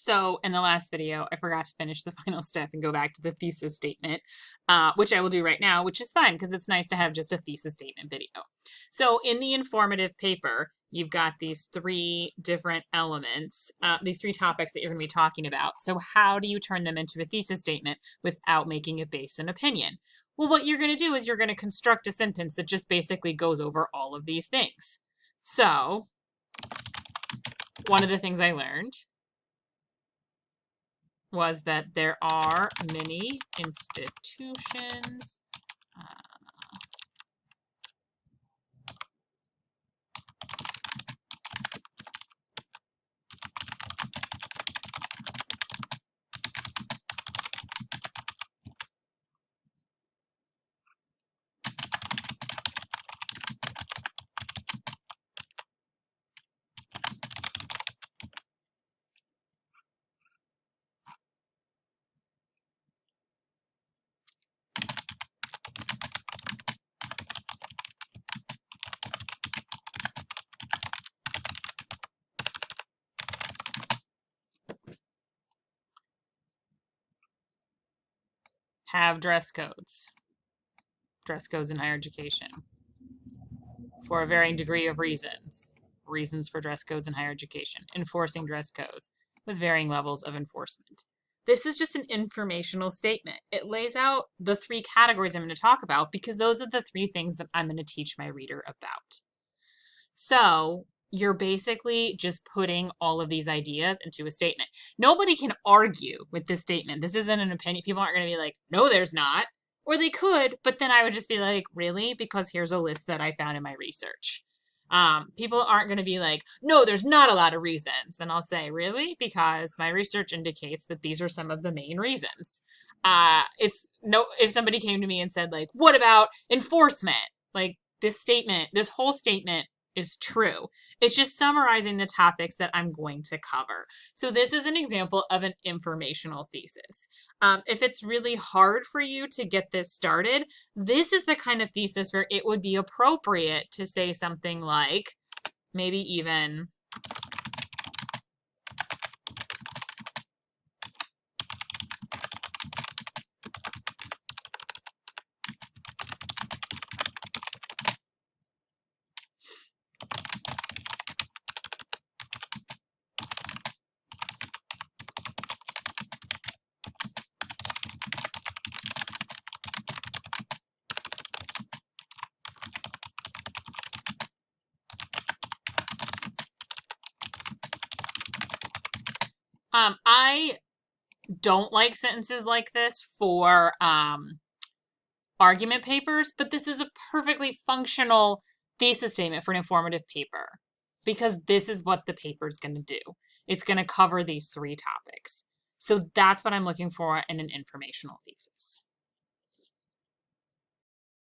So in the last video, I forgot to finish the final step and go back to the thesis statement, which I will do right now, which is fine because it's nice to have just a thesis statement video. So in the informative paper, you've got these three different elements, these three topics that you're going to be talking about. So how do you turn them into a thesis statement without making it based on opinion? Well, what you're going to do is you're going to construct a sentence that just basically goes over all of these things. So one of the things I learned was that there are many institutions have dress codes in higher education for a varying degree of reasons. Reasons for dress codes in higher education. Enforcing dress codes with varying levels of enforcement. This is just an informational statement. It lays out the three categories I'm going to talk about because those are the three things that I'm going to teach my reader about. So you're basically just putting all of these ideas into a statement. Nobody can argue with this statement. This isn't an opinion. People aren't going to be like, no, there's not. Or they could, but then I would just be like, really? Because here's a list that I found in my research. People aren't going to be like, no, there's not a lot of reasons. And I'll say, really? Because my research indicates that these are some of the main reasons. If somebody came to me and said, like, what about enforcement? Like, this whole statement is true. It's just summarizing the topics that I'm going to cover. So this is an example of an informational thesis. If it's really hard for you to get this started, this is the kind of thesis where it would be appropriate to say something like, maybe even, I don't like sentences like this for argument papers, but this is a perfectly functional thesis statement for an informative paper because this is what the paper is going to do. It's going to cover these three topics. So that's what I'm looking for in an informational thesis.